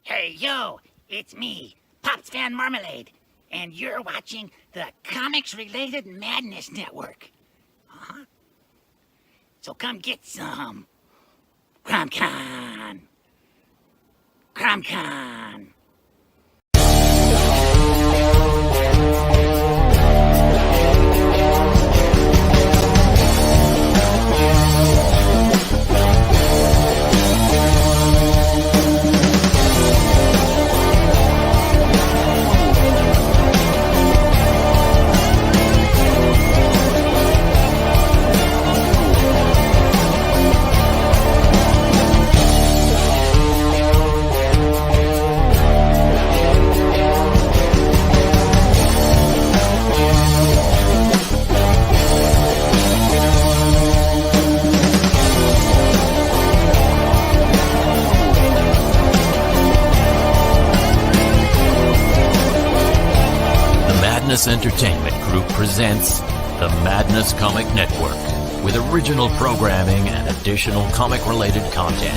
Hey, yo, it's me, Pops Van Marmalade, and you're watching the Comics-Related Madness Network. Huh? So come get some. CromCon. CromCon. Madness Entertainment Group presents the Madness Comic Network with original programming and additional comic-related content.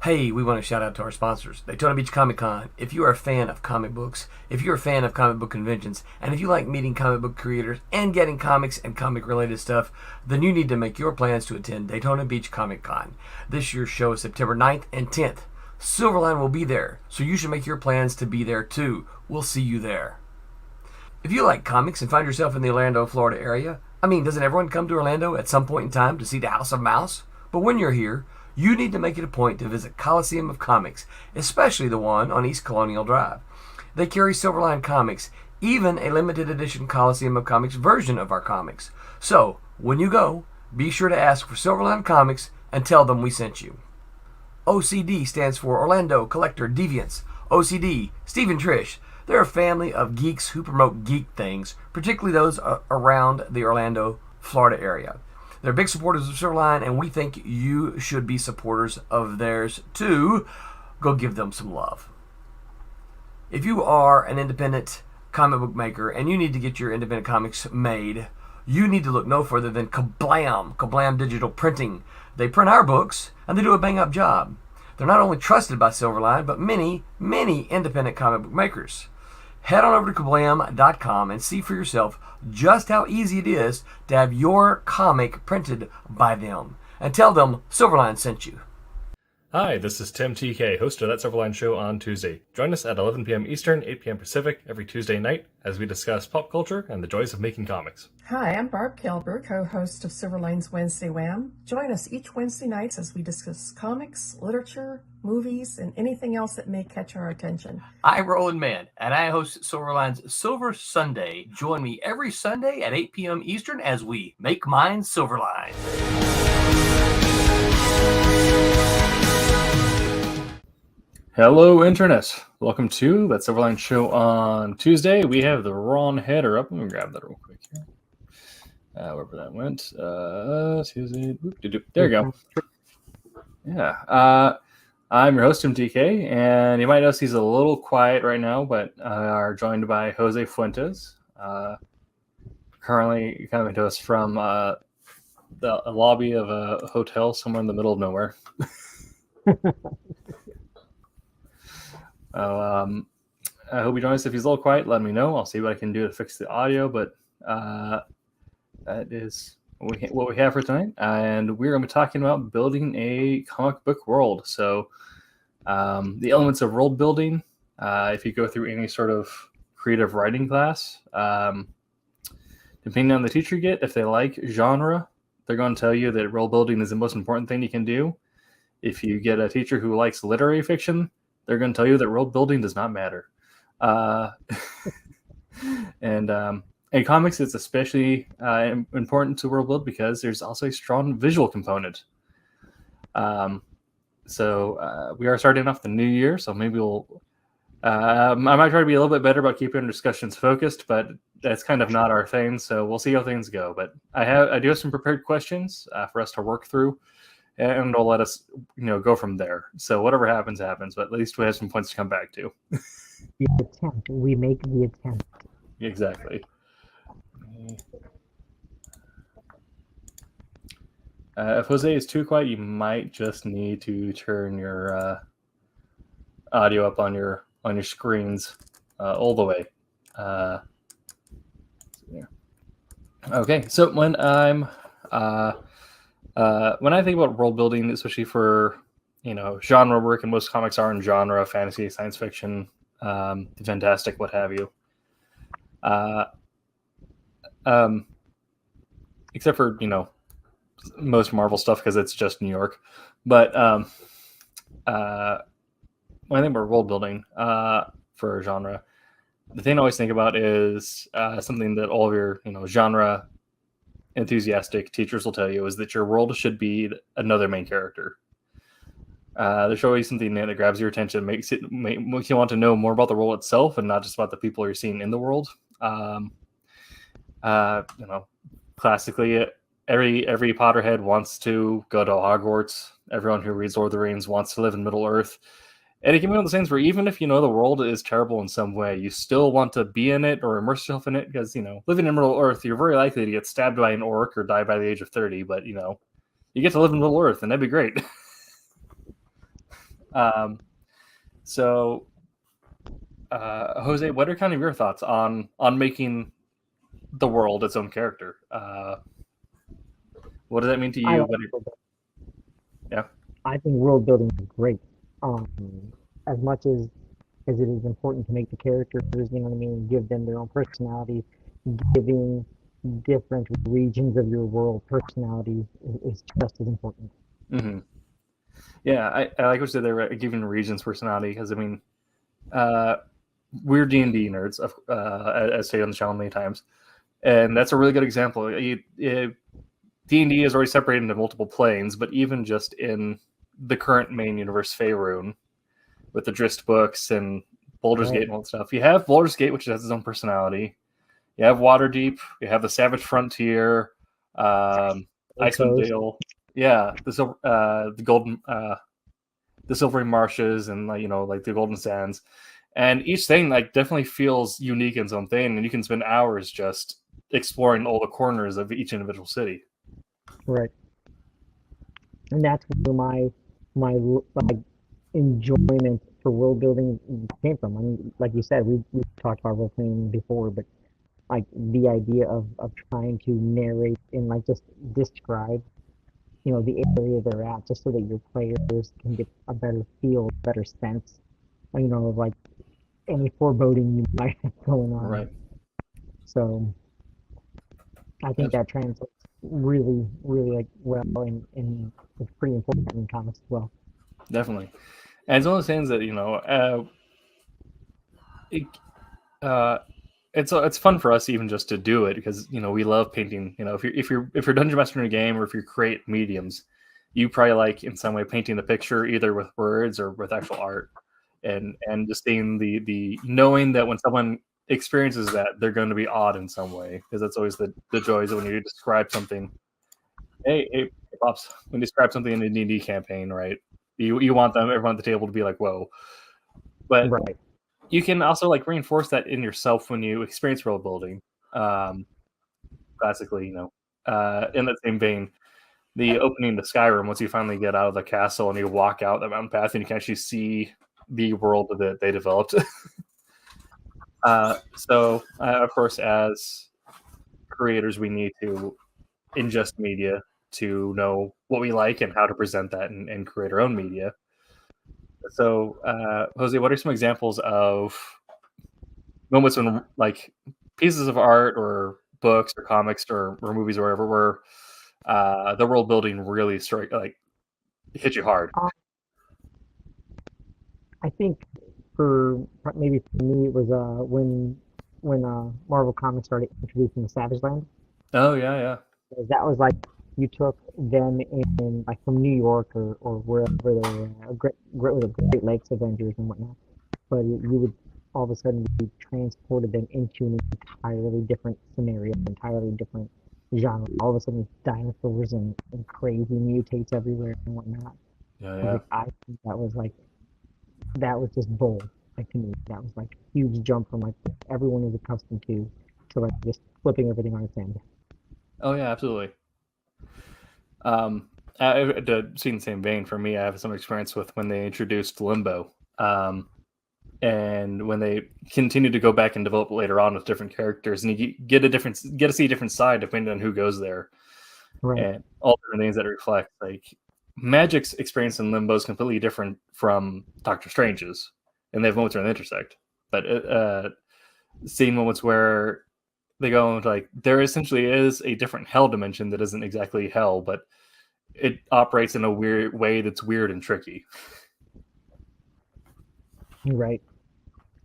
Hey, we want to shout out to our sponsors, Daytona Beach Comic Con. If you are a fan of comic books, if you're a fan of comic book conventions, and if you like meeting comic book creators and getting comics and comic-related stuff, then you need to make your plans to attend Daytona Beach Comic Con. This year's show is September 9th and 10th. Silverline will be there, so you should make your plans to be there too. We'll see you there. If you like comics and find yourself in the Orlando, Florida area, doesn't everyone come to Orlando at some point in time to see the House of Mouse? But when you're here, you need to make it a point to visit Coliseum of Comics, especially the one on East Colonial Drive. They carry Silverline comics, even a limited edition Coliseum of Comics version of our comics. So, when you go, be sure to ask for Silverline Comics and tell them we sent you. OCD stands for Orlando Collector Deviants. OCD, Steve and Trish, they're a family of geeks who promote geek things, particularly those around the Orlando, Florida area. They're big supporters of Silverline, and we think you should be supporters of theirs too. Go give them some love. If you are an independent comic book maker and you need to get your independent comics made, you need to look no further than Kablam Digital Printing. They print our books, and they do a bang-up job. They're not only trusted by Silverline, but many, many independent comic book makers. Head on over to kablam.com and see for yourself just how easy it is to have your comic printed by them. And tell them Silverline sent you. Hi, this is Tim TK, host of That Silverline Show on Tuesday. Join us at 11 p.m. Eastern, 8 p.m. Pacific every Tuesday night as we discuss pop culture and the joys of making comics. Hi, I'm Barb Kilber, co-host of Silverline's Wednesday Wham. Join us each Wednesday nights as we discuss comics, literature, movies, and anything else that may catch our attention. I'm Roland Mann, and I host Silverline's Silver Sunday. Join me every Sunday at 8 p.m. Eastern as we make mine Silverline. Hello, Internet. Welcome to That Silverline Show on Tuesday. We have the wrong header up. Let me grab that real quick here. Wherever that went. Tuesday. There you go. Yeah. I'm your host, Tim TK, and you might notice he's a little quiet right now, but are joined by Jose Fuentes. Currently coming to us from the lobby of a hotel somewhere in the middle of nowhere. I hope you join us. If he's a little quiet, let me know. I'll see what I can do to fix the audio, but that is what we have for tonight. And we're going to be talking about building a comic book world. So the elements of world building, if you go through any sort of creative writing class, depending on the teacher you get, if they like genre, they're going to tell you that world building is the most important thing you can do. If you get a teacher who likes literary fiction, they're going to tell you that world building does not matter. And in comics, it's especially important to world build because there's also a strong visual component. So we are starting off the new year, so maybe we'll... I might try to be a little bit better about keeping discussions focused, but that's kind of not our thing, so we'll see how things go. But I do have some prepared questions for us to work through, and it'll let us, go from there. So whatever happens, happens. But at least we have some points to come back to. The attempt. We make the attempt. Exactly. If Jose is too quiet, you might just need to turn your audio up on your screens all the way. Yeah. Okay, so when I'm when I think about world building, especially for genre work, and most comics are in genre, fantasy, science fiction, fantastic, what have you. Except for most Marvel stuff because it's just New York. But when I think about world building for a genre, the thing I always think about is something that all of your genre enthusiastic teachers will tell you is that your world should be another main character. There's always something that grabs your attention, makes you want to know more about the world itself, and not just about the people you're seeing in the world. Classically, every Potterhead wants to go to Hogwarts. Everyone who reads Lord of the Rings wants to live in Middle Earth. And it can be one of those things where even if the world is terrible in some way, you still want to be in it or immerse yourself in it because, living in Middle Earth, you're very likely to get stabbed by an orc or die by the age of 30. But, you get to live in Middle Earth, and that'd be great. Jose, what are kind of your thoughts on making the world its own character? What does that mean to you? Yeah. I think world building is great. As much as it is important to make the characters, give them their own personalities, giving different regions of your world personalities is just as important. Mm-hmm. Yeah, I like what you said there, giving regions personality, because we're D&D nerds, as stated on the channel many times, and that's a really good example. D&D is already separated into multiple planes, but even just in the current main universe, Faerun, with the Drist books and Baldur's Gate and all that stuff, you have Baldur's Gate, which has its own personality. You have Waterdeep. You have the Savage Frontier, Icewind Dale. Yeah, the golden, the Silvery Marshes, and like the Golden Sands, and each thing definitely feels unique in its own thing, and you can spend hours just exploring all the corners of each individual city. Right, and that's where my enjoyment for world building came from. I mean, like you said, we talked about role playing before, but the idea of trying to narrate and just describe the area they're at, just so that your players can get a better feel, better sense, of any foreboding you might have going on. Right. So I think that translates really, really well, and it's pretty important in comics as well. Definitely. And it's one of those things that it's fun for us even just to do it because we love painting. If you're dungeon master in a game, or if you create mediums, you probably like in some way painting the picture either with words or with actual art, and just seeing the knowing that when someone experiences that, they're going to be awed in some way, because that's always the joys of when you describe something. Hey Pops, when you describe something in a D&D campaign, right? You want everyone at the table to be like, whoa. But right. You can also reinforce that in yourself when you experience world building. Classically, in that same vein, the opening to Skyrim, once you finally get out of the castle and you walk out the mountain path and you can actually see the world that they developed. Of course, as creators, we need to ingest media to know what we like and how to present that and create our own media. So, Jose, what are some examples of moments when pieces of art or books or comics or movies or whatever where the world building really hit you hard? I think maybe for me it was when Marvel Comics started introducing the Savage Land. Oh yeah. That was you took them in from New York or wherever they were, Great Lakes Avengers and whatnot, but you would all of a sudden be transported them into an entirely different scenario, entirely different genre. All of a sudden, dinosaurs and crazy mutates everywhere and whatnot. Yeah. I think that was just bold. To me, that was a huge jump from everyone is accustomed to just flipping everything on its end. Oh yeah, absolutely. To see in the same vein, for me, I have some experience with when they introduced Limbo, and when they continue to go back and develop later on with different characters, and you get to see a different side depending on who goes there, Right. and all different things that reflect. Like Magic's experience in Limbo is completely different from Doctor Strange's, and they have moments where they intersect. But seeing moments where they go into, like, there essentially is a different hell dimension that isn't exactly hell, but it operates in a weird way that's weird and tricky. Right.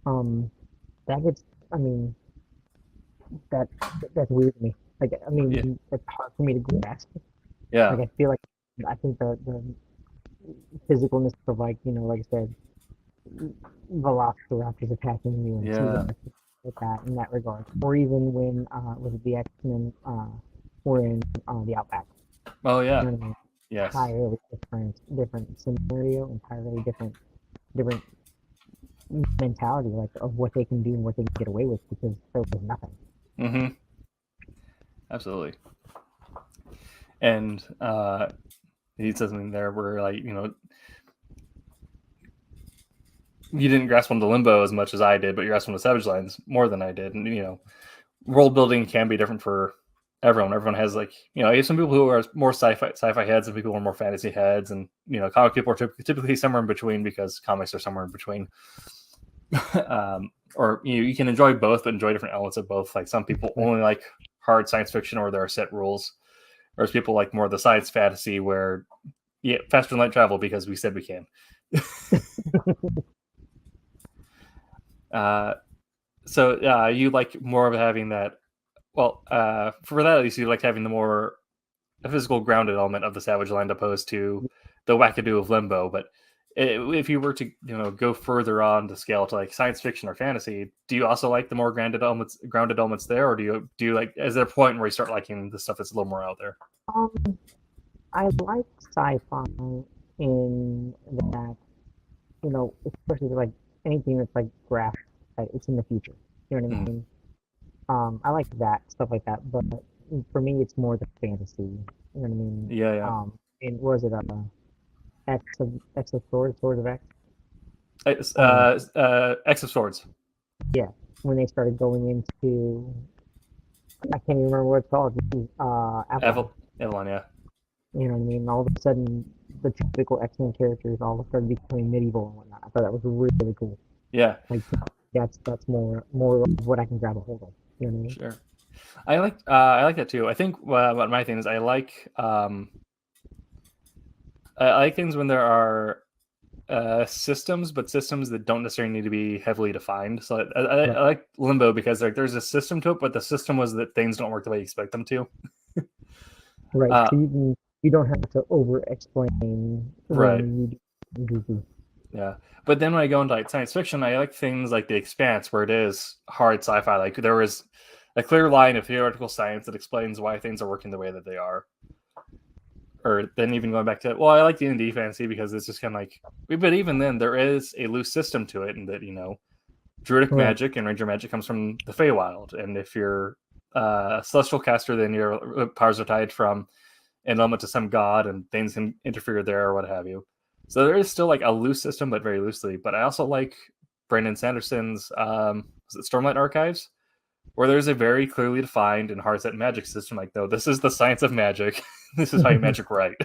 That gets. I mean, that that's weird to me. Like, I mean, Yeah. it's hard for me to grasp. Yeah. Like, I feel like I think the physicalness of, like, like I said, velociraptors attacking you and Yeah. with that in that regard, or even when was it the X-Men were in the Outback. Oh yeah. You know what I mean? Yes. Entirely different scenario, entirely different mentality, like, of what they can do and what they can get away with, because there was nothing. Mm-hmm. Absolutely. And he says something there where, like, you didn't grasp onto Limbo as much as I did, but you grasped onto Savage Lines more than I did. And world building can be different for everyone. Everyone has, like, you have some people who are more sci-fi heads, and people who are more fantasy heads, and comic people are typically somewhere in between, because comics are somewhere in between. Or you can enjoy both, but enjoy different elements of both. Like some people only like hard science fiction, or there are set rules, whereas people like more of the science fantasy, where faster than light travel because we said we can. So you like more of having that. Well, for that at least, you like having the more physical grounded element of the Savage Land opposed to the wackadoo of Limbo. But if you were to go further on the scale to, like, science fiction or fantasy, do you also like the more grounded elements there, or do you like, is there a point where you start liking the stuff that's a little more out there? I like sci-fi in that, especially like anything that's like graphic, like it's in the future. You know what I mean? I like that stuff like that, but for me, it's more the fantasy. You know what I mean? Yeah. And was it X of Swords, Swords of X? X of Swords. Yeah, when they started going into, I can't even remember what it's called. Avalon, yeah. You know what I mean? All of a sudden, the typical X-Men characters all started becoming medieval and whatnot. I thought that was really cool. Yeah. Like, that's more of what I can grab a hold of. You know what I mean? Sure. I like that too. I think what my thing is, I like things when there are systems, but systems that don't necessarily need to be heavily defined. So I like Limbo because, like, there's a system to it, but the system was that things don't work the way you expect them to. Right. So you don't have to over-explain. Right. You Yeah. But then when I go into, like, science fiction, I like things like The Expanse, where it is hard sci-fi. Like, there is a clear line of theoretical science that explains why things are working the way that they are. Or then even going back to, well, I like the D&D fantasy because it's just kind of like, but even then there is a loose system to it, and that, druidic magic and ranger magic comes from the Feywild, and if you're a celestial caster, then your powers are tied from an element to some god, and things can interfere there or what have you. So there is still, like, a loose system, but very loosely. But I also like Brandon Sanderson's Stormlight Archives, where there's a very clearly defined and hard set magic system. Like, no, this is the science of magic. This is how you magic right.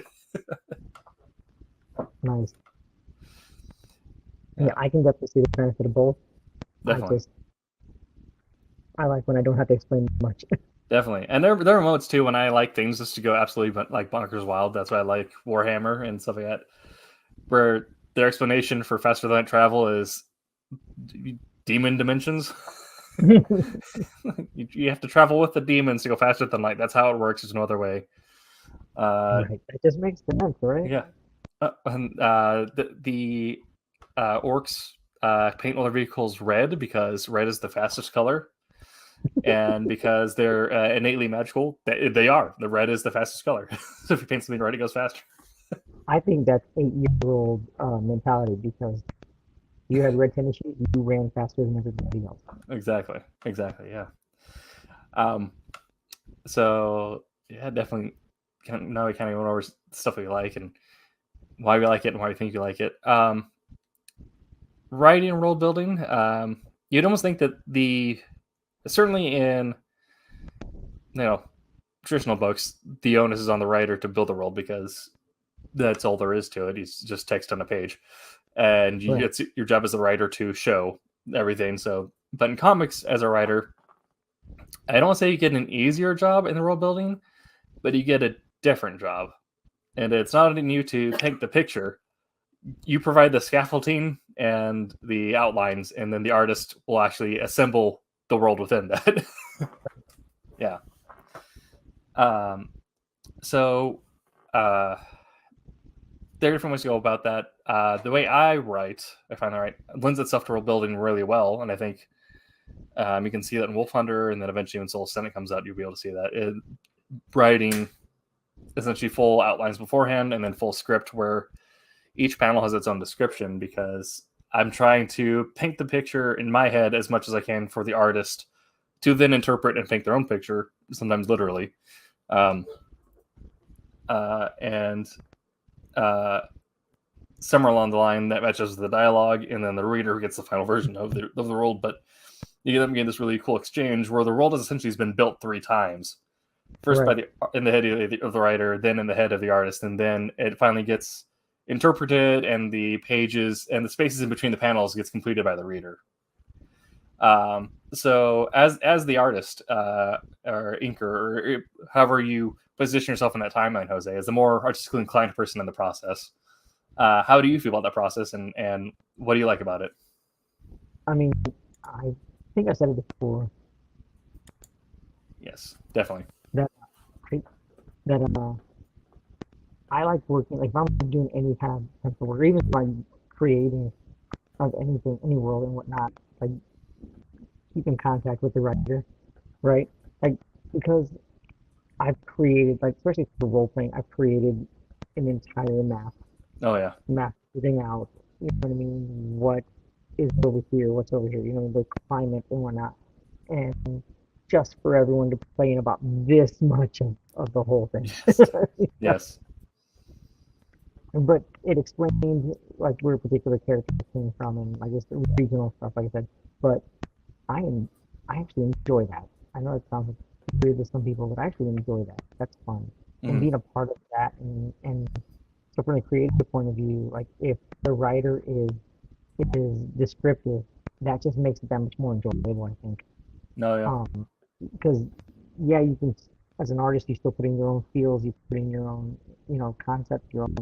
Nice. Yeah, I can definitely see the benefit of both. Definitely. I like when I don't have to explain much. Definitely. And there are moments too when I like things just to go absolutely like bonkers wild. That's why I like Warhammer and stuff like that, where their explanation for faster than light travel is demon dimensions. You have to travel with the demons to go faster than light. That's how it works. There's no other way. Right. It just makes sense, right? Yeah. And the orcs paint all their vehicles red because red is the fastest color, and because they're innately magical. They are. The red is the fastest color. So if you paint something red, it goes faster. I think that's 8-year-old mentality, because you had red tennis shoes, you ran faster than everybody else. Exactly. Yeah. So yeah, definitely. now we kind of went over stuff we like and why we like it and why we think you like it. Writing and world building, you'd almost think that certainly in traditional books, the onus is on the writer to build the world because that's all there is to it. He's just text on a page, and it's your job as the writer to show everything. So, but in comics, as a writer, I don't say you get an easier job in the world building, but you get a different job, and it's not on you to paint the picture. You provide the scaffolding and the outlines, and then the artist will actually assemble the world within that. Yeah. So there are different ways to go about that. The way I write, I find that lends itself to world building really well, and I think you can see that in Wolf Hunter, and then eventually when Soul Senate comes out, you'll be able to see that. Writing essentially full outlines beforehand, and then full script where each panel has its own description, because I'm trying to paint the picture in my head as much as I can for the artist to then interpret and paint their own picture, sometimes literally. Somewhere along the line that matches the dialogue, and then the reader gets the final version of the world. But you get this really cool exchange where the world has essentially been built 3 times. First in the head of the writer, then in the head of the artist, and then it finally gets interpreted, and the pages and the spaces in between the panels gets completed by the reader. So as the artist or inker, or however you position yourself in that timeline, Jose, as the more artistically inclined person in the process, how do you feel about that process, and what do you like about it? I mean, I think I said it before. Yes, definitely. I like working, like if I'm doing any kind of pencil work, or even if I'm creating of anything, any world and whatnot, like keep in contact with the writer, right? Like, because I've created, like, especially for role playing, I've created an entire map. Oh yeah. Map everything out. You know what I mean? What is over here? What's over here? You know, the climate and whatnot. And just for everyone to play in about this much of the whole thing. Yes. But it explains like where a particular character came from, and I guess the regional stuff, like I said. But I actually enjoy that. I know it sounds weird to some people, but I actually enjoy that. That's fun. And being a part of that, and so from a creative point of view, like if the writer is descriptive, that just makes it that much more enjoyable, I think. No, yeah. Because you can, as an artist, you still put in your own feels, you put in your own, concept, your own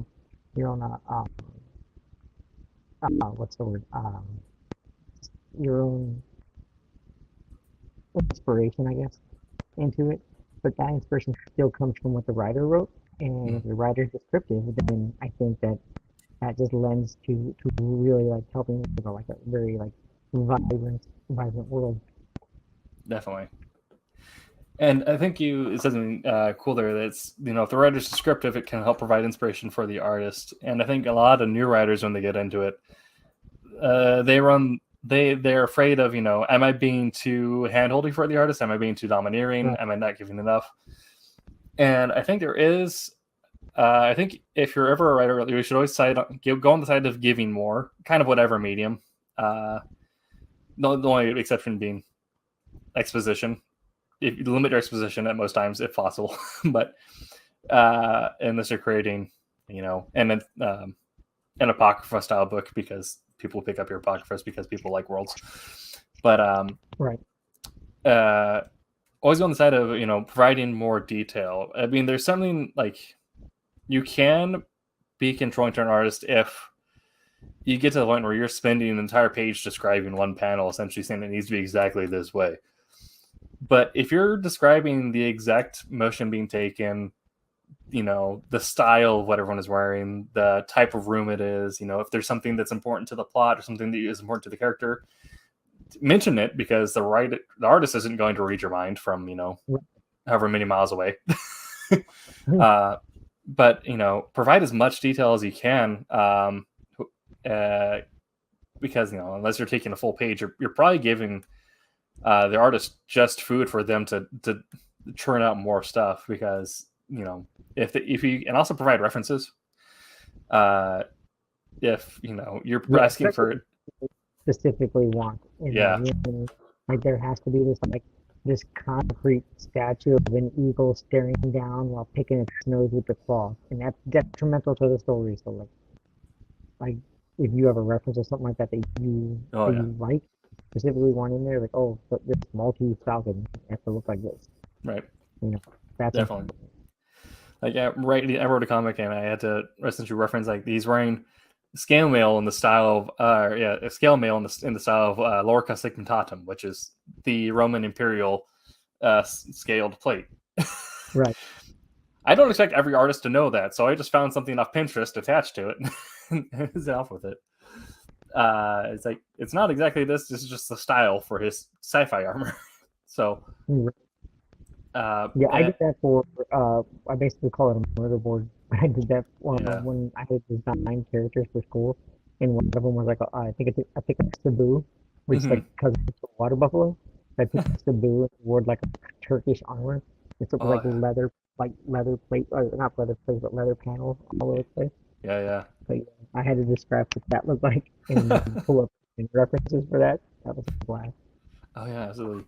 what's the word? Your own inspiration, I guess, into it. But that inspiration still comes from what the writer wrote, and if the writer is descriptive, then I think that just lends to really like helping like a very like vibrant world. Definitely. And I think you said something cool there. That's, if the writer's descriptive, it can help provide inspiration for the artist. And I think a lot of new writers, when they get into it, they're afraid of, am I being too hand-holding for the artist? Am I being too domineering? Right. Am I not giving enough? And I think there is. I think if you're ever a writer, you should always go on the side of giving more, kind of whatever medium. The only exception being exposition. If you limit your exposition at most times, if possible, but unless you're creating, an apocrypha style book, because people pick up your apocryphas because people like worlds. But right. Always go on the side of providing more detail. I mean, there's something like you can be controlling to an artist if you get to the point where you're spending an entire page describing one panel, essentially saying it needs to be exactly this way. But if you're describing the exact motion being taken, the style of what everyone is wearing, the type of room it is, if there's something that's important to the plot or something that is important to the character, mention it, because the artist isn't going to read your mind from, however many miles away. But, provide as much detail as you can, because, unless you're taking a full page, you're probably giving the artist just food for them to churn out more stuff, because if you and also provide references. If you're Yeah, asking for, specifically want in yeah, there. Like there has to be this concrete statue of an eagle staring down while picking its nose with the claw, and that's detrimental to the story. So like if you have a reference or something like that oh yeah, you like specifically want in there, like but this Maltese Falcon has to look like this. right, That's definitely. important. Like I wrote a comic and I had to essentially reference like he's wearing scale mail in the style of scale mail in the style of Lorica Significatum, which is the Roman imperial scaled plate. Right. I don't expect every artist to know that, so I just found something off Pinterest attached to it and is off with it. It's like it's not exactly this. This is just the style for his sci-fi armor. So. I did that for I basically call it a murderboard. I did that when I had designed characters for school, and one of them was like I picked a Cebu, which like because it's a water buffalo. I picked a Cebu and wore like a Turkish armor. It's like leather plate, or not leather plate, but leather panels all over the place. Yeah. So I had to describe what that looked like and pull up references for that. That was a blast. Oh yeah, absolutely.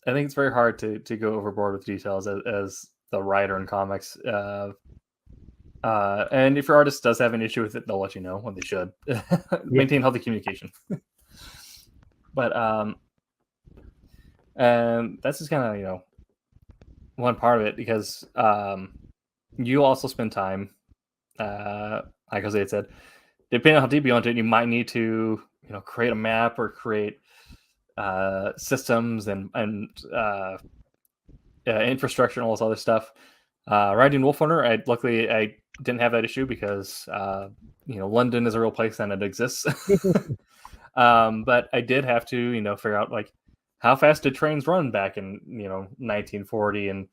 I think it's very hard to go overboard with details as the writer in comics. And if your artist does have an issue with it, they'll let you know when they should. Maintain healthy communication. But and that's just kind of one part of it, because you also spend time, like Jose had said, depending on how deep you want it, you might need to create a map or create systems and infrastructure and all this other stuff. Writing Wolf Hunter, luckily I didn't have that issue because London is a real place and it exists. But I did have to figure out like how fast did trains run back in 1940, and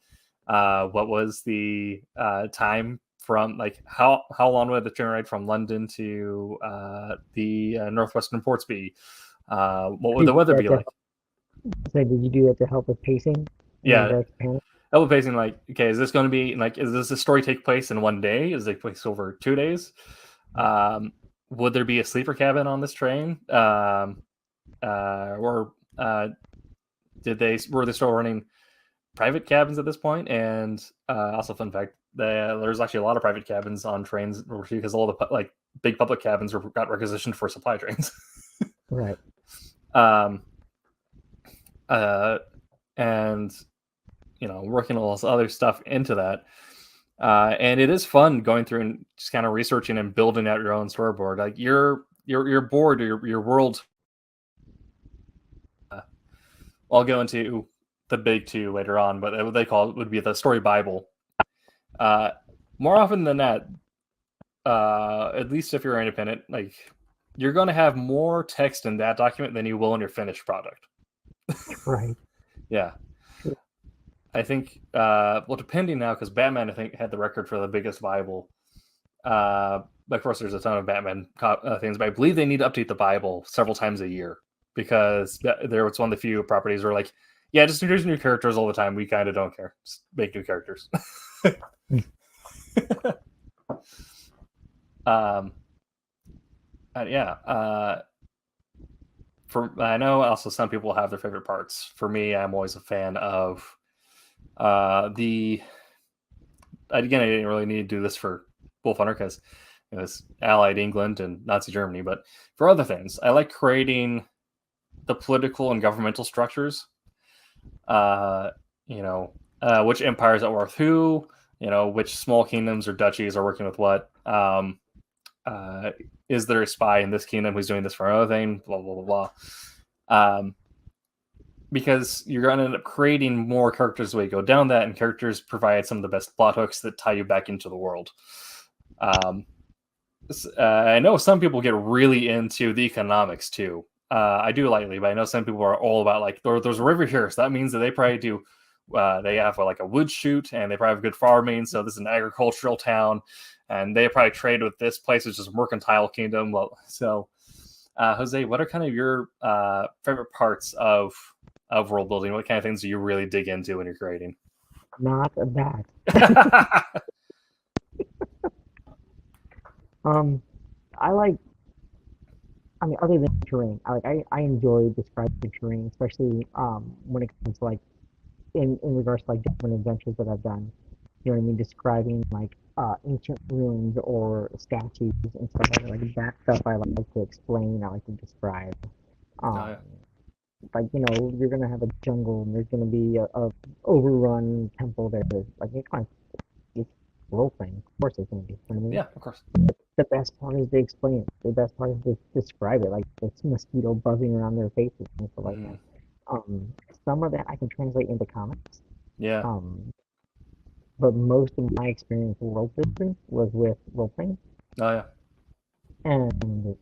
what was the time from like how long would the train ride from London to the northwestern ports be? What would the weather be like? So did you do that to help with pacing? Yeah, help with pacing. Like, okay, is this going to be like? Does the story take place in one day? Is it take place over 2 days? Would there be a sleeper cabin on this train? Or were they still running private cabins at this point? And also, fun fact, there's actually a lot of private cabins on trains because all the big public cabins got requisitioned for supply trains. Right. And working all this other stuff into that. And it is fun going through and just kind of researching and building out your own storyboard. Like your board, your world. I'll go into the big two later on, but what they call it would be the story Bible. More often than not, at least if you're independent, like you're going to have more text in that document than you will in your finished product. Right. Yeah. I think, depending now, because Batman, I think, had the record for the biggest Bible. Of course, there's a ton of Batman things, but I believe they need to update the Bible several times a year because there was one of the few properties where, like, yeah, just introduce new characters all the time. We kind of don't care. Just make new characters. I know also some people have their favorite parts. For me, I'm always a fan of again, I didn't really need to do this for Wolf Hunter because it was Allied England and Nazi Germany, but for other things, I like creating the political and governmental structures. Which empires are with who, which small kingdoms or duchies are working with what. Is there a spy in this kingdom who's doing this for another thing? Blah, blah, blah, blah. Because you're going to end up creating more characters as we go down that, and characters provide some of the best plot hooks that tie you back into the world. I know some people get really into the economics too. I do lightly, but I know some people are all about like there's a river here, so that means that they probably do. They have like a wood shoot, and they probably have good farming. So this is an agricultural town, and they probably trade with this place, which is a mercantile kingdom. Well, so Jose, what are kind of your favorite parts of world building? What kind of things do you really dig into when you're creating? Not that. I like. I mean, other than terrain, I enjoy describing terrain, especially when it comes to like in regards to like different adventures that I've done. You know what I mean? Describing like ancient ruins or statues and stuff like that. Like that stuff I like to explain. I like to describe. Um, like you're gonna have a jungle and there's gonna be a overrun temple there. Like it's role playing. Of course it's gonna be. You know what I mean? Yeah, of course. The best part is to explain it. The best part is to describe it. Like it's mosquito buzzing around their faces and stuff like that. Some of that I can translate into comics. Yeah. But most of my experience with role playing was with role playing. Oh yeah. And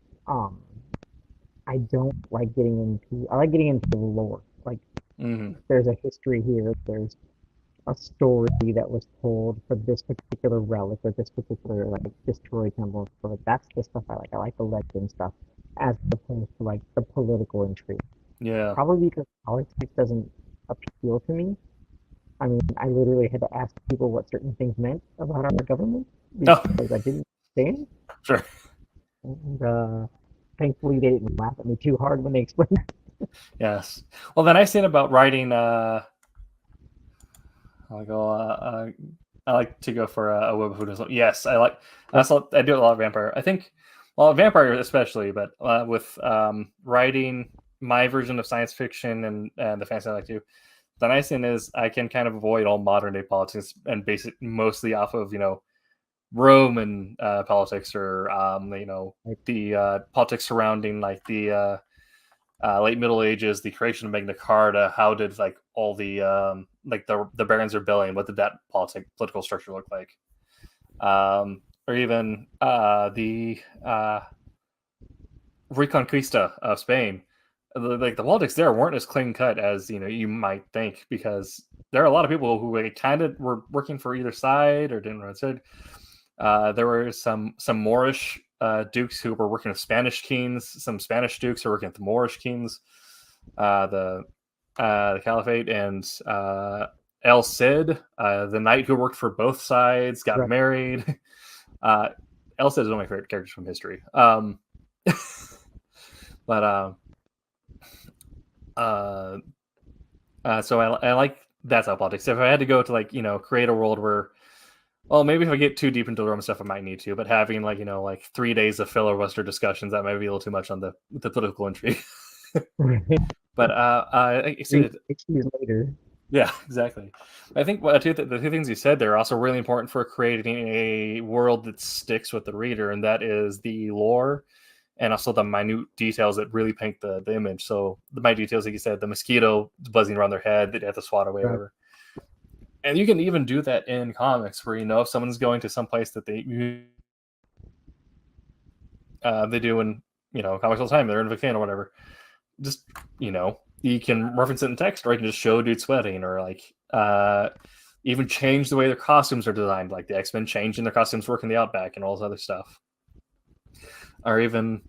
I don't like getting into. I like getting into the lore. Like there's a history here. There's a story that was told for this particular relic or this particular like destroyed temple. So like that's the stuff I like. I like the legend stuff as opposed to like the political intrigue. Yeah. Probably because politics doesn't appeal to me. I mean, I literally had to ask people what certain things meant about our government because I didn't understand. Sure. And thankfully, they didn't laugh at me too hard when they explained it. Yes. Well, the nice thing about writing, I like to go for a web of Buddhism. Yes, I do a lot of vampire. I think, well, vampire especially, but with writing my version of science fiction and the fantasy I like to. The nice thing is I can kind of avoid all modern day politics and base it mostly off of Roman politics or the politics surrounding like the late Middle Ages, the creation of Magna Carta. How did like all the the Barons' Rebellion? What did that political structure look like? Or even the Reconquista of Spain. Like the politics there weren't as clean cut as you might think, because there are a lot of people who kind of were working for either side or didn't know what it said. There were some Moorish dukes who were working with Spanish kings, some Spanish dukes who were working with the Moorish kings, the Caliphate, and El Cid, the knight who worked for both sides, got married. El Cid is one of my favorite characters from history. So I like that type of politics. If I had to go to create a world where, well, maybe if I get too deep into the Roman stuff, I might need to. But having 3 days of filibuster discussions, that might be a little too much on the political intrigue. But 6 years later. Yeah, exactly. I think the two things you said there are also really important for creating a world that sticks with the reader, and that is the lore and also the minute details that really paint the image. So the minute details, like you said, the mosquito buzzing around their head, they have to swat away, whatever. And you can even do that in comics, where if someone's going to some place that they do in comics all the time, they're in a vacation or whatever. Just you can reference it in text, or you can just show a dude sweating, or even change the way their costumes are designed, like the X-Men changing their costumes, working the Outback, and all this other stuff. Or even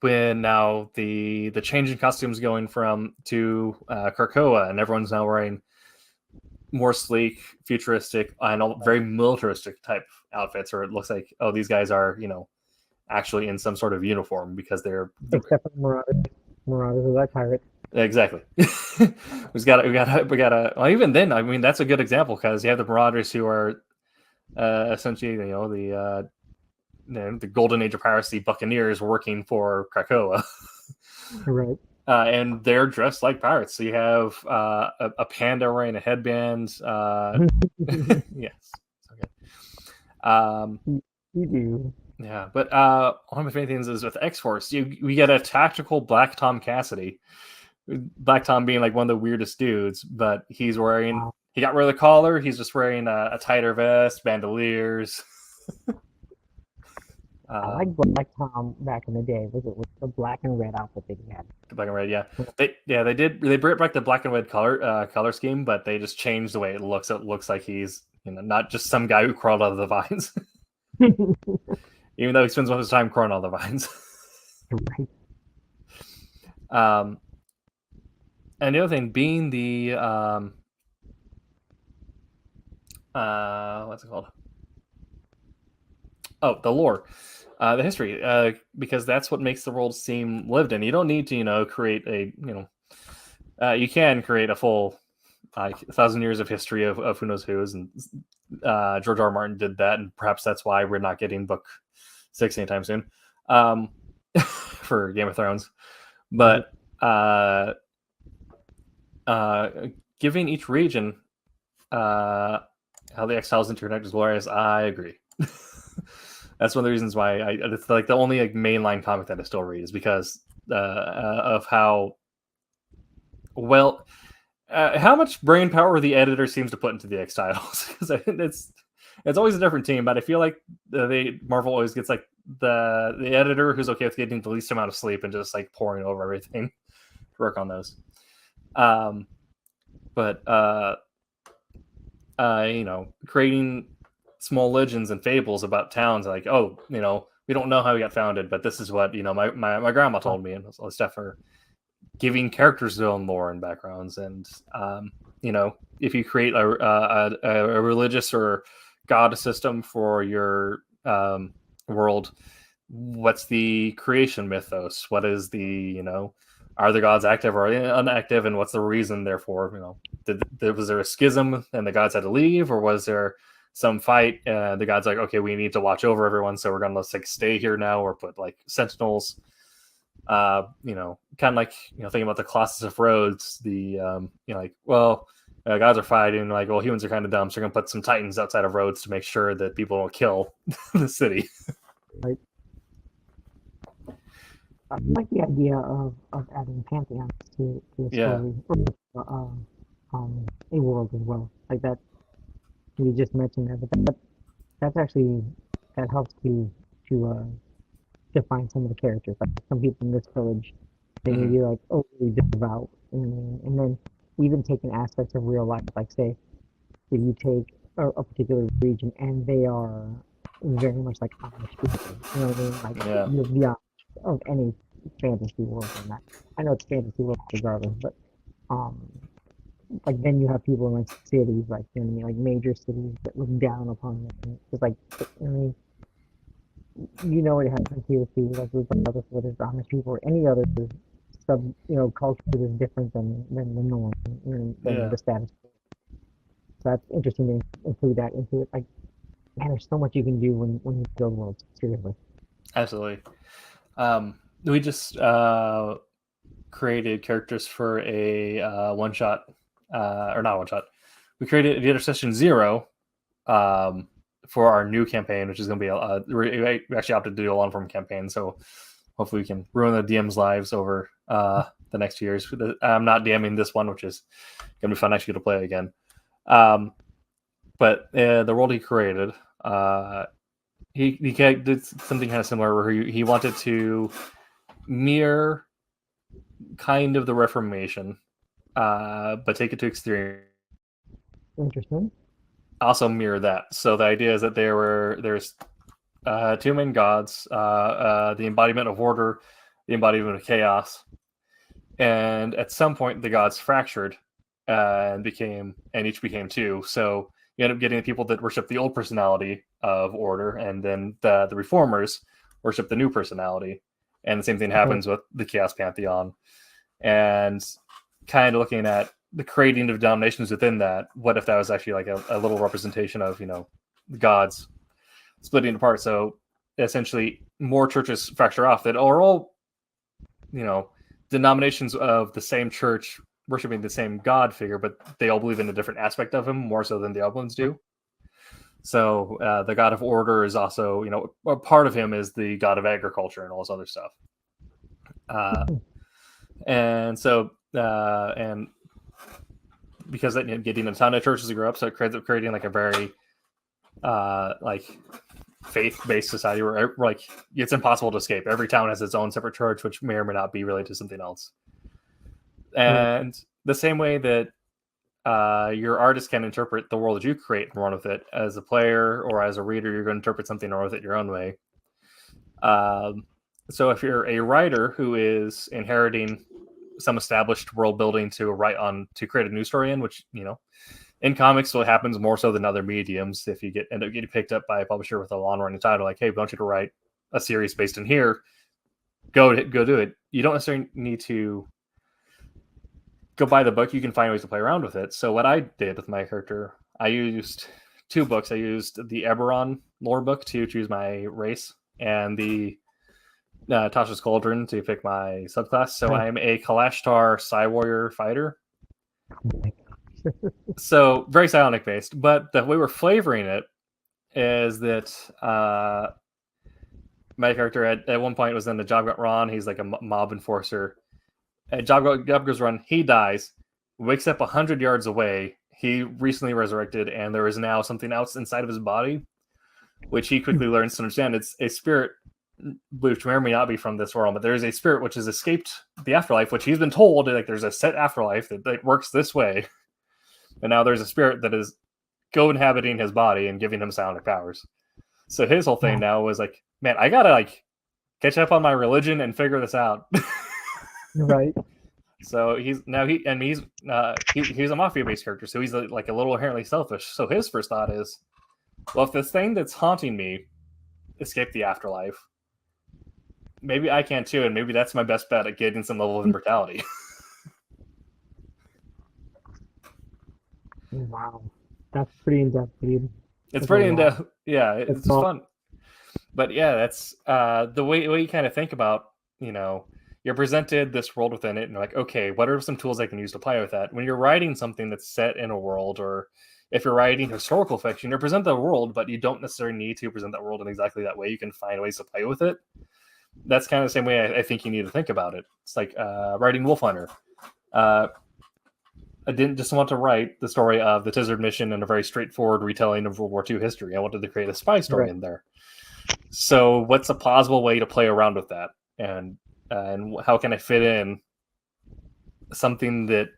when now the change in costumes going to Krakoa, and everyone's now wearing more sleek, futuristic, and very militaristic type outfits, or it looks like, oh, these guys are actually in some sort of uniform because they're except for Marauders. Marauders are like pirates. Exactly. we gotta. Well, even then, I mean, that's a good example, because you have the Marauders who are essentially the golden age of piracy buccaneers working for Krakoa. Right. And they're dressed like pirates. So you have a panda wearing a headband. Yes. Okay. You do. Yeah, but one of my favorite things is with X-Force, we get a tactical Black Tom Cassidy. Black Tom being one of the weirdest dudes, but he's wearing, he got rid of the collar. He's just wearing a tighter vest, bandoliers. I like Black Tom back in the day. Was it with the black and red outfit that he had? The black and red, yeah. They brought back the black and red color scheme, but they just changed the way it looks. It looks like he's not just some guy who crawled out of the vines. Even though he spends most of his time crawling out of the vines. Right. And the other thing being the what's it called? Oh, the lore, the history, because that's what makes the world seem lived in. You don't need to, create you can create a full 1,000 years of history of who knows who's, and George R. R. Martin did that, and perhaps that's why we're not getting book 6 anytime soon for Game of Thrones. But giving each region how the Exiles interconnect is glorious, I agree. That's one of the reasons why it's like the only mainline comic that I still read is because of how well how much brain power the editor seems to put into the Exiles. Because it's always a different team, but I feel like Marvel always gets like the editor who's okay with getting the least amount of sleep and just like pouring over everything to work on those. Creating small legends and fables about towns like, we don't know how we got founded, but this is what my grandma told me, and all this stuff for giving characters their own lore and backgrounds. And if you create a religious or god system for your world, what's the creation mythos? What is the are the gods active or inactive, and what's the reason? Therefore, was there a schism and the gods had to leave, or was there some fight? The gods like, okay, we need to watch over everyone, so we're gonna stay here now, or put like sentinels. Kind of like thinking about the Colossus of Rhodes. The gods are fighting, like, well, humans are kind of dumb, so we're gonna put some titans outside of Rhodes to make sure that people don't kill the city. Right. I like the idea of adding pantheons to the story, a world as well. Like that, you just mentioned that, but that's actually that helps to define some of the characters. Like some people in this village, they may be like overly devout, and then even taking aspects of real life, like say, if you take a particular region and they are very much like Amish people, you know what I mean? Like you're beyond of any fantasy world in that. I know it's fantasy world regardless, but like then you have people in like cities, like in like major cities that look down upon them. It's like, I mean, it happens here too, like regardless of whether it's Amish people or any other culture that is different than the norm, than the status quo. So that's interesting to include that into it. Like, man, there's so much you can do when you build worlds. Seriously. Absolutely. We just created characters for a one shot, or not one shot. We created the Intercession Zero for our new campaign, which is going to be we actually opted to do a long form campaign. So hopefully we can ruin the DM's lives over the next 2 years. I'm not DMing this one, which is going to be fun actually to play again. But the world he created, he did something kind of similar where he wanted to mirror kind of the Reformation, but take it to extreme. Interesting. Also mirror that. So the idea is that there's two main gods, the embodiment of order, the embodiment of chaos, and at some point the gods fractured and each became two. So you end up getting the people that worship the old personality of order, and then the reformers worship the new personality. And the same thing happens with the Chaos Pantheon. And kind of looking at the creating of denominations within that, what if that was actually like a little representation of, the gods splitting apart? So essentially more churches fracture off that are all, denominations of the same church worshiping the same god figure, but they all believe in a different aspect of him, more so than the other ones do. So the god of order is also, a part of him is the god of agriculture and all this other stuff. And so, and because that getting a ton of churches to grow up, so it ends up creating like a very faith-based society where like it's impossible to escape. Every town has its own separate church, which may or may not be related to something else. And the same way that your artist can interpret the world that you create and run with it, as a player or as a reader, you're going to interpret something and run with it your own way. So if you're a writer who is inheriting some established world building to create a new story in, which, in comics, what happens more so than other mediums. If you end up getting picked up by a publisher with a long running title, like, hey, we want you to write a series based in here, go do it. You don't necessarily need to go buy the book. You can find ways to play around with it. So what I did with my character, I used 2 books. I used the Eberron lore book to choose my race, and the Tasha's Cauldron to pick my subclass. So I'm a Kalashtar Psy Warrior fighter. So very psionic based, but the way we're flavoring it is that my character at one point was in the Job Got Ron. He's like a mob enforcer. At Job Goes Run, he dies, wakes up 100 yards away. He recently resurrected, and there is now something else inside of his body, which he quickly learns to understand. It's a spirit, which may or may not be from this world, but there is a spirit which has escaped the afterlife, which he's been told, like, there's a set afterlife that works this way. And now there's a spirit that is co-inhabiting his body and giving him psionic powers. So his whole thing now was like, man, I gotta like catch up on my religion and figure this out. Right. So he's a mafia-based character, so he's like a little inherently selfish. So his first thought is, well, if this thing that's haunting me escaped the afterlife, maybe I can too, and maybe that's my best bet at getting some level of immortality. Wow, that's pretty in-depth, dude. It's pretty in-depth. Yeah, it's fun. But yeah, that's the way you kind of think about, you're presented this world within it, and you're like, okay, what are some tools I can use to play with that? When you're writing something that's set in a world, or if you're writing historical fiction, you're presented the world, but you don't necessarily need to present that world in exactly that way. You can find ways to play with it. That's kind of the same way I think you need to think about it. It's like writing Wolf Hunter. I didn't just want to write the story of the Tizard mission in a very straightforward retelling of World War II history. I wanted to create a spy story in there. So what's a plausible way to play around with that? And how can I fit in something that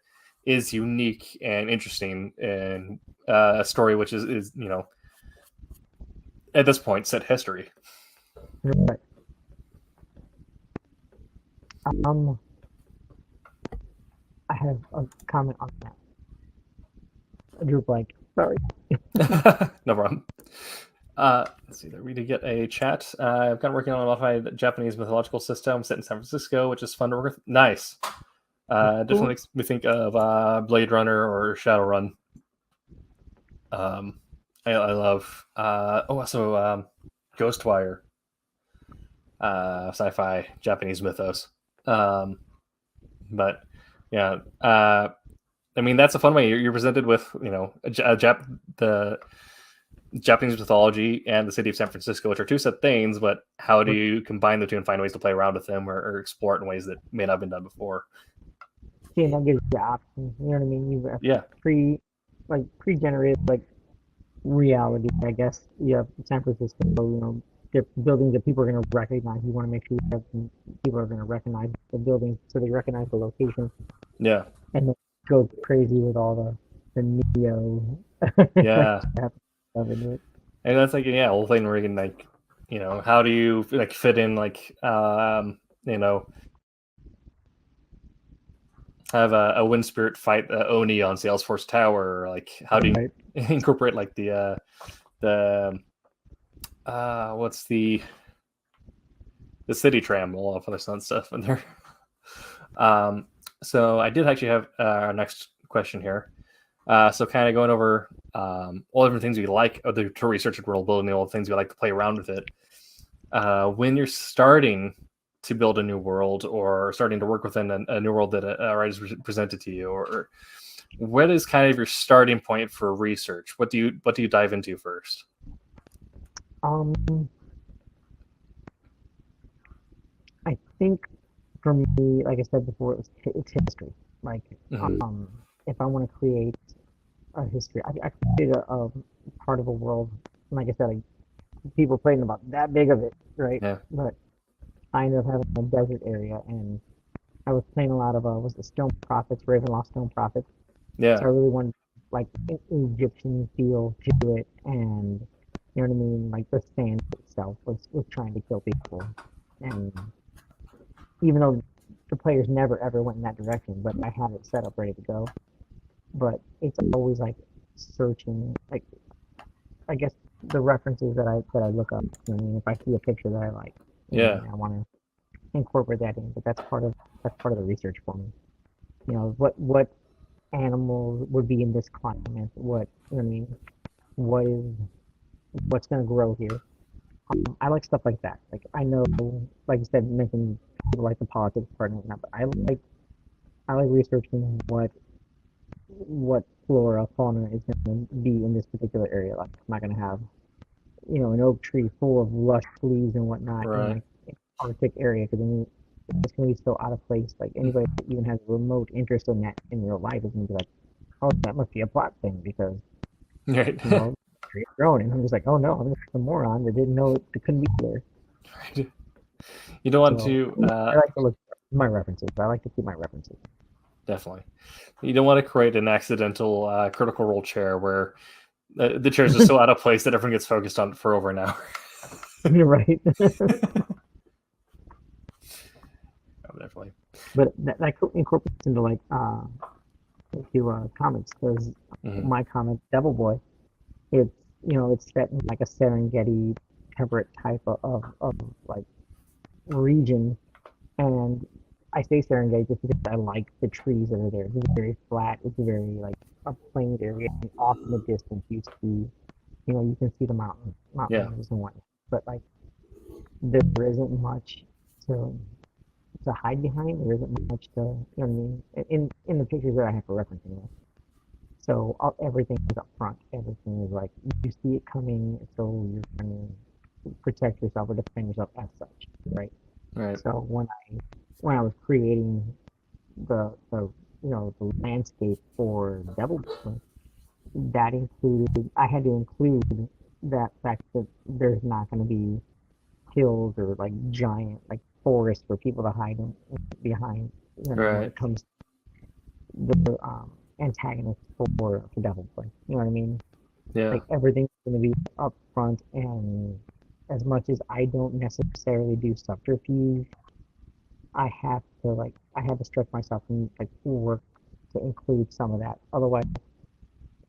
is unique and interesting in a story which is at this point set history? Right. I have a comment on that. I drew blank. Sorry. No problem. Let's see there. We did get a chat. I've been working on a modified Japanese mythological system set in San Francisco, which is fun to work with. Nice. Definitely makes me think of Blade Runner or Shadowrun. I love also Ghostwire. Sci-fi Japanese mythos. But yeah, I mean, that's a fun way. You're presented with, the Japanese mythology and the city of San Francisco, which are two set things, but how do you combine the two and find ways to play around with them or explore it in ways that may not have been done before? See, that gives you options. You know what I mean? You have pre-generated reality, I guess. You have San Francisco, the buildings that people are going to recognize. You want to make sure that people are going to recognize the buildings, so they recognize the location. Yeah. And then go crazy with all the neo. Yeah. And that's whole thing where you can how do you fit in have a wind spirit fight Oni on Salesforce Tower, or how do you incorporate what's the city tram, all of other fun stuff in there. So I did actually have our next question here. So kind of going over all different things we like to research and world building, all the things we like to play around with it. When you're starting to build a new world or starting to work within a new world that a writer's presented to you, or what is kind of your starting point for research? What do you dive into first? I think for me, like I said before, it's history. If I want to create a history, I create a part of a world. Like I said, people playing about that big of it, right? Yeah. But I ended up having a desert area, and I was playing a lot of was the Stone Prophets, Ravenloft Stone Prophets. Yeah. So I really wanted an Egyptian feel to it, and you know what I mean. The sand itself was trying to kill people, and even though the players never ever went in that direction, but I have it set up ready to go. But it's always like searching, like I guess the references that I look up. I mean, if I see a picture that I like, Yeah. I want to incorporate that in. But that's part of the research for me. What animals would be in this climate? What's going to grow here? I like stuff like that. Like I know, like you said, mentioned people like the politics part and whatnot, but I like researching what flora, fauna is going to be in this particular area. Like I'm not going to have, an oak tree full of lush leaves and whatnot in Right. like an Arctic area because then it's going to be so out of place. Like anybody that even has a remote interest in that in real life is going to be like, oh, that must be a plot thing because Right. trees growing, and I'm just like, oh no, I'm just a moron that didn't know it couldn't be there. You don't want So, to. I like to look at my references. I like to keep my references. Definitely. You don't want to create an accidental Critical Role chair where the chairs are so out of place that everyone gets focused on for over an hour. You're right. Definitely. But that incorporates into like into comics because my comic Devil Boy, it's it's set in like a Serengeti temperate type of like region, and I say Serengeti just because I like the trees that are there. It's very flat. It's very like a plain area, and off in the distance you see, you can see the mountains and whatnot. But like there isn't much to hide behind. There isn't much to, what I mean, in the pictures that I have for reference anyway. So everything is up front. Everything is like you see it coming, so you're trying to protect yourself or defend yourself as such, right? Right. So when I was creating the landscape for Devil Boy, that included I had to include that fact that there's not going to be hills or like giant like forests for people to hide behind. When it comes to the antagonist for Devil Boy, you know what I mean? Yeah. Like everything's going to be up front, and as much as I don't necessarily do subterfuge, I have to stretch myself and like work to include some of that. Otherwise,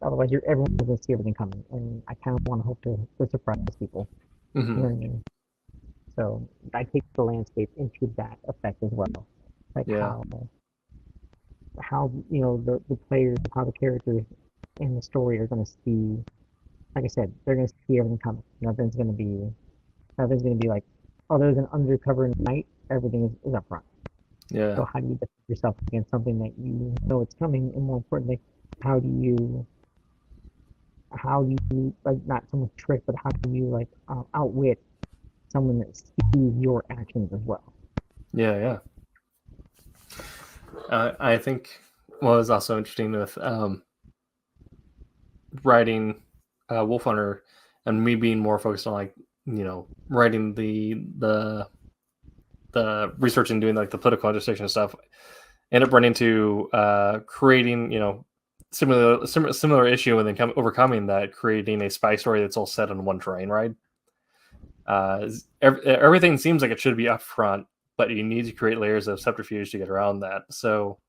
everyone's going to see everything coming, and I kind of want to hope to surprise people. You know what I mean? So I take the landscape into that effect as well, like how the players, how the characters in the story are going to see. Like I said, they're going to see everything coming. Nothing's going to be like, oh, there's an undercover night. Everything is up front. Yeah. So how do you defend yourself against something that you know it's coming, and more importantly, how do you like not so much trick, but how do you like outwit someone that sees your actions as well? Yeah. I think what was also interesting with writing Wolf Hunter and me being more focused on like writing the research and doing like the political legislation stuff, end up running into creating similar issue and then overcoming that, creating a spy story that's all set on one train ride. Everything seems like it should be up front, but you need to create layers of subterfuge to get around that. So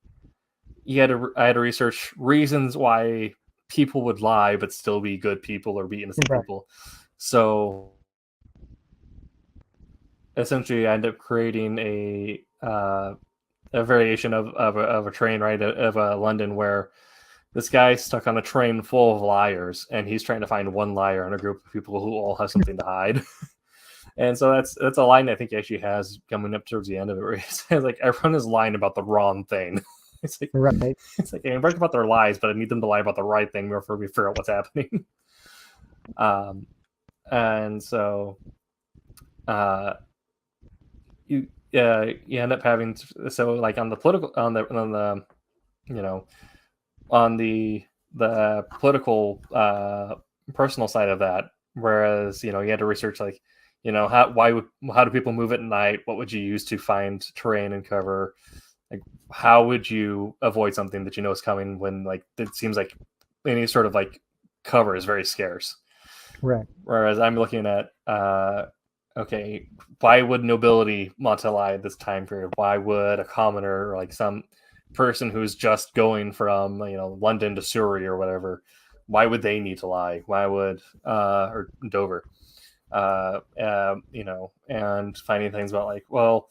I had to research reasons why people would lie but still be good people or be innocent people. So essentially, I ended up creating a variation of a train ride of London where this guy's stuck on a train full of liars, and he's trying to find one liar in a group of people who all have something to hide. And so that's a line I think he actually has coming up towards the end of it, where he says like everyone is lying about the wrong thing. It's like I'm right about their lies, but I need them to lie about the right thing before we figure out what's happening. And so you end up having like on the political on the political personal side of that, whereas you had to research like how do people move at night, what would you use to find terrain and cover, like how would you avoid something that is coming when like it seems like any sort of like cover is very scarce. Right. Whereas I'm looking at okay, why would nobility want to lie at this time period? Why would a commoner or like some person who's just going from London to Surrey or whatever, why would they need to lie? Why would or Dover, and finding things about like, well,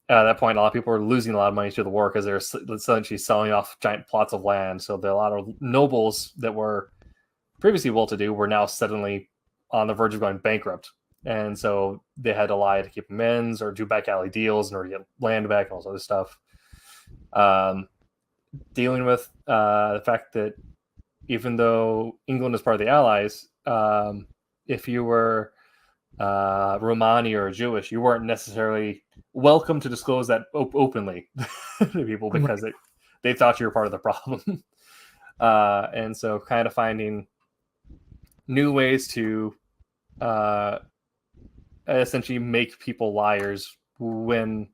at that point, a lot of people were losing a lot of money to the war because they're essentially selling off giant plots of land. So there are a lot of nobles that were previously well-to-do were now suddenly on the verge of going bankrupt. And so they had to lie to keep amends or do back alley deals in order to get land back and all this other stuff. Dealing with the fact that even though England is part of the Allies, if you were Romani or Jewish, you weren't necessarily welcome to disclose that openly to people because they thought you were part of the problem. And so kind of finding new ways to essentially make people liars when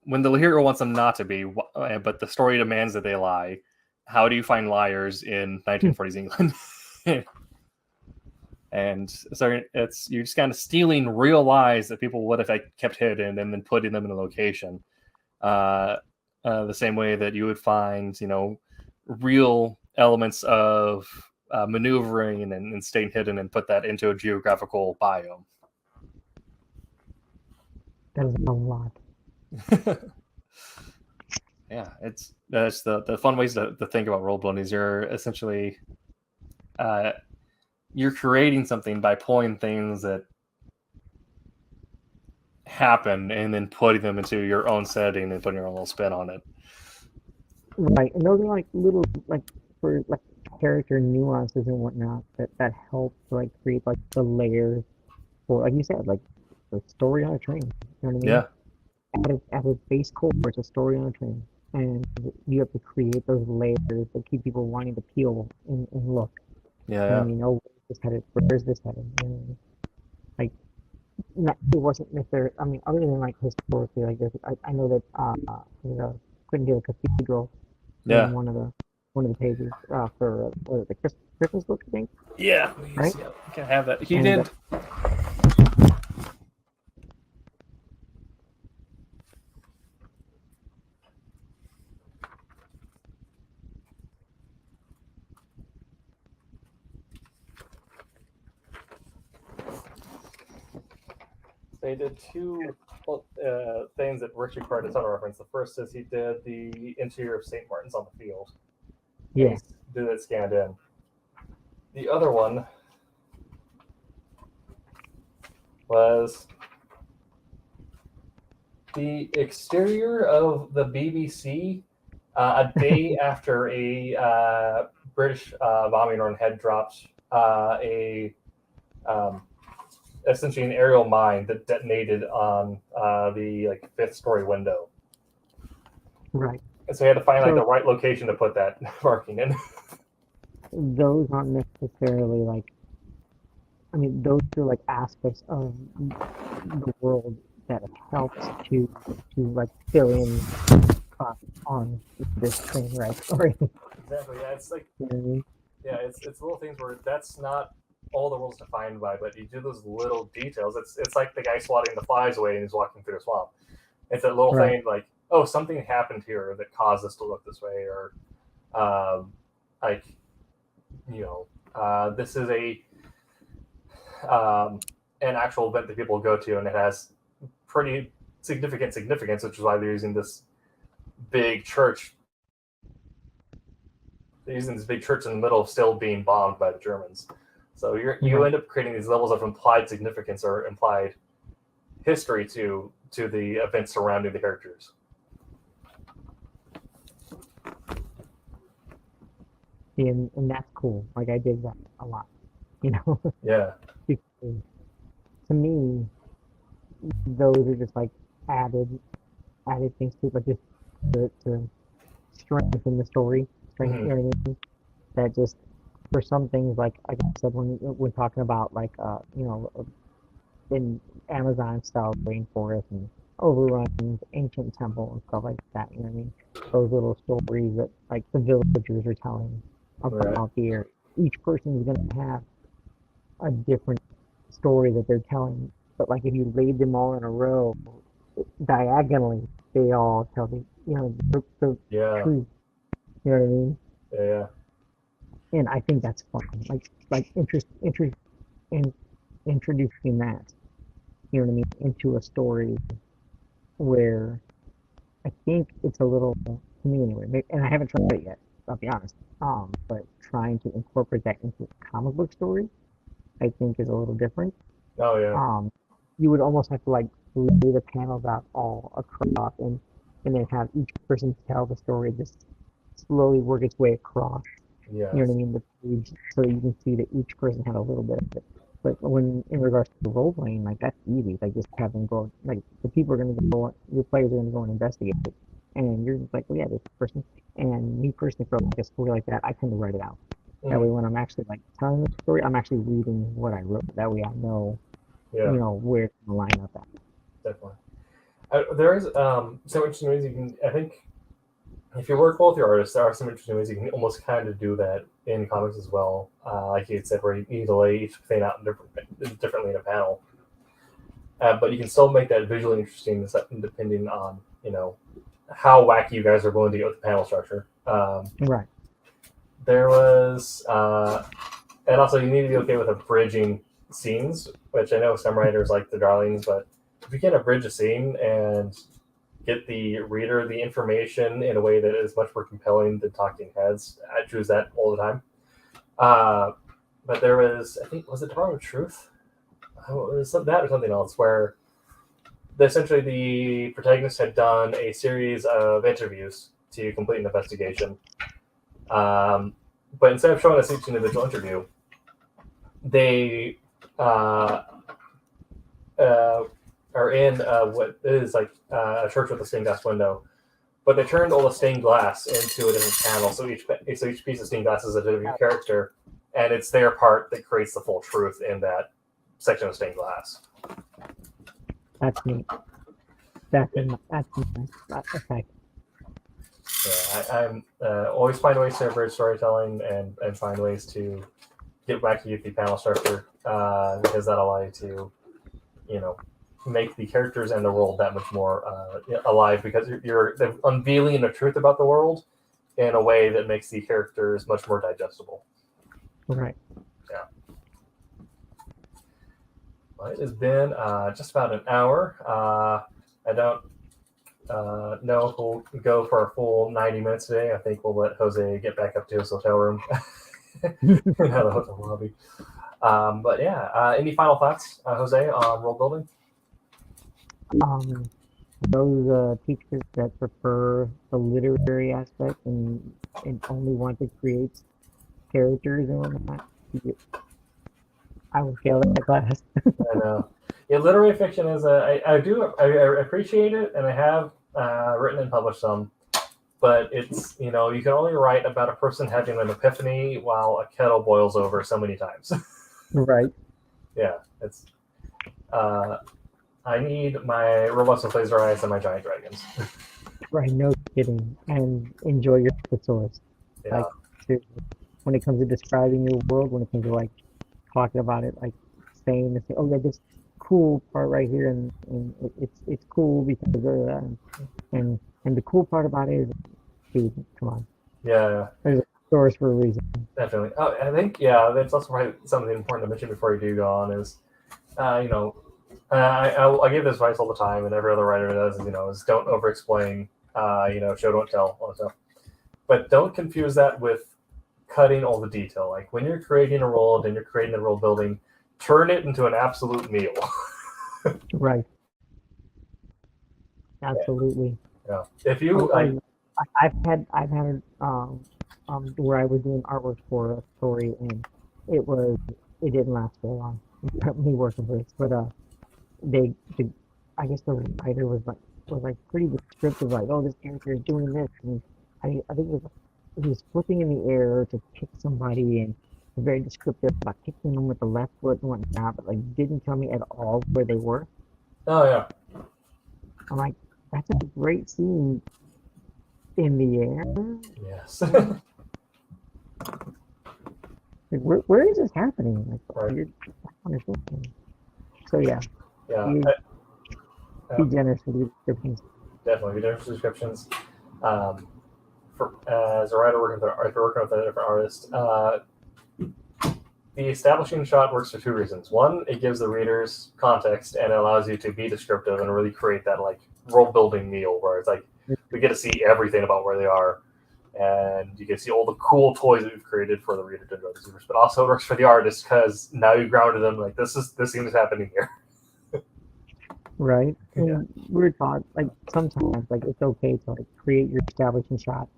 when the hero wants them not to be, but the story demands that they lie. How do you find liars in 1940s England? And so you're just kind of stealing real lies that people would have kept hidden and then putting them in a location. The same way that you would find, real elements of maneuvering and staying hidden and put that into a geographical biome. That is a lot. Yeah, that's the fun ways to think about role playing is you're essentially you're creating something by pulling things that happen and then putting them into your own setting and putting your own little spin on it. Right, and those are like little for character nuances and whatnot that help create the layers for, like you said, the story on a train. You know what I mean? Yeah. At its base core, it's a story on a train, and you have to create those layers that keep people wanting to peel and look. Yeah. You know what I mean? Oh, where's this headed? You know what I mean? It wasn't necessarily. I mean, other than historically, I know that couldn't do a cathedral. Yeah. In one of the pages for the Christmas book, I think. Yeah. Right. Yeah, you can have that. He did. They did two things that Richard Card a ton of reference. The first is he did the interior of St. Martin's on the Field. Yeah. Did it scanned in. The other one was the exterior of the BBC a day after a British bombing run had dropped essentially an aerial mine that detonated on the fifth story window. Right. And so he had to find the right location to put that marking in. Those aren't necessarily those are aspects of the world that helps to fill in on this thing, right? Story. Exactly. Yeah, it's you know what I mean? Yeah, it's little things where that's not all the world's defined by, but you do those little details. It's like the guy swatting the flies away and he's walking through the swamp. It's that little thing oh, something happened here that caused us to look this way, or this is an actual event that people go to, and it has pretty significant significance, which is why they're using this big church. They're using this big church in the middle of still being bombed by the Germans. So you end up creating these levels of implied significance or implied history to the events surrounding the characters. And that's cool. I dig that a lot. Yeah. Because to me, those are just added things to to strengthen the story. You know what I mean? That just for some things like I said when talking about in Amazon style rainforest and overruns, ancient temple and stuff like that. You know what I mean? Those little stories that the villagers are telling about the area. Each person is going to have a different story that they're telling. But like if you laid them all in a row, diagonally, they all tell the Yeah. truth. You know what I mean? Yeah. And I think that's fun. Like in, introducing that, you know what I mean, into a story where I think it's a little, to me anyway, and I haven't tried it yet, I'll be honest. But trying to incorporate that into a comic book story, I think is a little different. Oh yeah. You would almost have to like lay the panels out all across and then have each person tell the story, just slowly work its way across. Yeah. You know what I mean? The page, so you can see that each person had a little bit of it. But when in regards to role playing, like that's easy. Like just have them go. Like the people are gonna go. Your players are gonna go and investigate it, and you're just like, oh yeah, this person. And me personally, for like a story like that, I tend to write it out. That way, when I'm actually like telling the story, I'm actually reading what I wrote. That way, I know, Yeah. you know, where to line up at. Definitely. There is some interesting ways you can. I think if you work well with your artists, there are some interesting ways you can almost kind of do that in comics as well. Like you had said, where you need to lay each thing out differently in a panel, but you can still make that visually interesting, depending on how wacky you guys are willing to get with the panel structure. Right. There was, and also you need to be okay with abridging scenes, which I know some writers like the darlings, but if you can abridge a scene and get the reader the information in a way that is much more compelling than talking heads, I choose that all the time. But there was, I think, was it Department of Truth? It was that or something else, where essentially the protagonist had done a series of interviews to complete an investigation. But instead of showing us each individual interview, they are in what is like a church with a stained glass window, but they turned all the stained glass into a different panel. So each piece of stained glass is a different character, and it's their part that creates the full truth in that section of stained glass. That's neat. That's okay. Yeah, I'm always find ways to abridge storytelling and find ways to get wacky with the panel structure because that'll allow you to, make the characters and the world that much more alive, because you're unveiling the truth about the world in a way that makes the characters much more digestible. Right. Yeah. Well, it has been just about an hour. I don't know if we'll go for a full 90 minutes today. I think we'll let Jose get back up to his hotel room and have a hotel lobby. But yeah, any final thoughts, Jose, on world building? Those teachers that prefer the literary aspect and only want to create characters and whatnot, I would fail that class. I know. Yeah, literary fiction is I appreciate it, and I have written and published some, but it's, you can only write about a person having an epiphany while a kettle boils over so many times. Right. Yeah, it's I need my robots with laser eyes and my giant dragons. Right, no kidding. And enjoy your thesaurus. Yeah. Like, when it comes to describing your world, when it comes to like talking about it, like saying, oh yeah, this cool part right here, and it's cool because of that, and the cool part about it is, dude, come on. Yeah. There's a source for a reason. Definitely. Oh, I think that's also probably something important to mention before you do go on is, I give this advice all the time, and every other writer does, is don't over-explain, show, don't tell, all that stuff. But don't confuse that with cutting all the detail. Like when you're creating a world and you're creating the world building, turn it into an absolute meal. Right. Absolutely. Yeah. If you, I've had where I was doing artwork for a story, and it didn't last very long. Me working for it, but I guess the writer was pretty descriptive, like, oh, this character is doing this, and I think he was flipping in the air to kick somebody, and very descriptive about kicking them with the left foot and whatnot, but like didn't tell me at all where they were. Oh yeah. I'm like, that's a great scene in the air. Yes. Like, where is this happening? Like, Right. you're not understanding. So yeah, Yeah, you be generous with your descriptions. definitely. Be generous with descriptions. As a writer working with a different artist, the establishing shot works for two reasons. One, it gives the readers context and it allows you to be descriptive and really create that like world building meal where it's like we get to see everything about where they are, and you get to see all the cool toys that we've created for the reader to enjoy the universe. But also it works for the artist because now you grounded them like this scene is happening here. Right. And Yeah. we were taught like sometimes like it's okay to like create your establishing shot,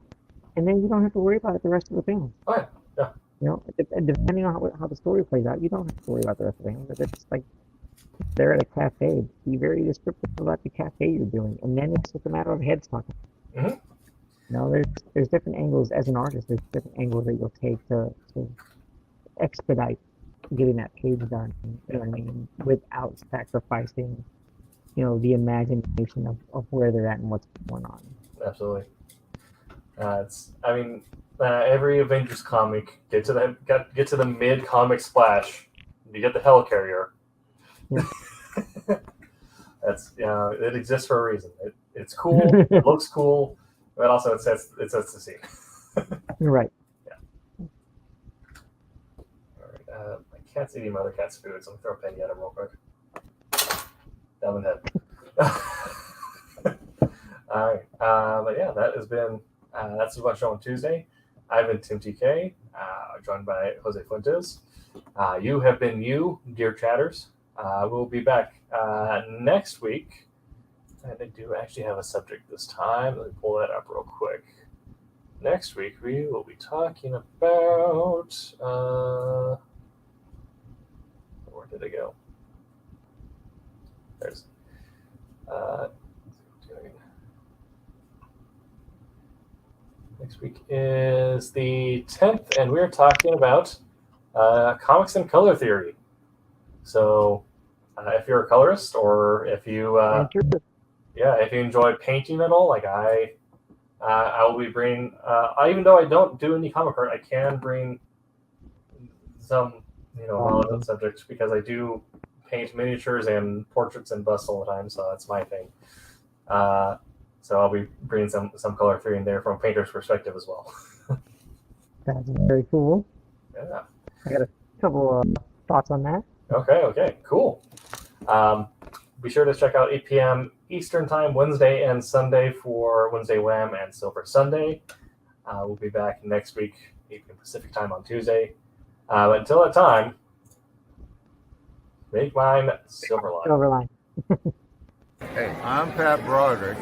and then you don't have to worry about it the rest of the film. Oh yeah, yeah. You know, depending on how the story plays out, you don't have to worry about the rest of the film. But it's like they're at a cafe. Be very descriptive about the cafe you're doing, and then it's just a matter of heads talking. Mhm. You know, there's different angles as an artist. There's different angles that you'll take to expedite getting that page done. You know what I mean? Without sacrificing, you know, the imagination of where they're at and what's going on. Absolutely. Every Avengers comic get to the mid comic splash. You get the Helicarrier. Yeah. That's it exists for a reason. It's cool. It looks cool, but also it sets the scene. You're right. All right. My cat's eating my other cat's food, so I'm gonna throw a penny at him real quick. Down the head. All right. But yeah, that has been that's the show on Tuesday. I've been Tim TK, joined by Jose Fuentes. You have been you, dear chatters. We'll be back next week. And I do actually have a subject this time. Let me pull that up real quick. Next week we will be talking about where did it go? There's next week is the 10th, and we're talking about comics and color theory. So if you're a colorist, or if you if you enjoy painting at all, like I will be bringing even though I don't do any comic art, I can bring some knowledge on subjects because I do paint miniatures and portraits and busts all the time, so that's my thing. So I'll be bringing some color theory in there from a painter's perspective as well. That's very cool. Yeah. I got a couple thoughts on that. Okay, cool. Be sure to check out 8 p.m. Eastern Time, Wednesday and Sunday for Wednesday Wham and Silver Sunday. We'll be back next week, 8 p.m. Pacific Time on Tuesday. But until that time, make mine Silverline. Silverline. Hey, I'm Pat Broderick.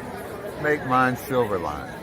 Make mine Silverline.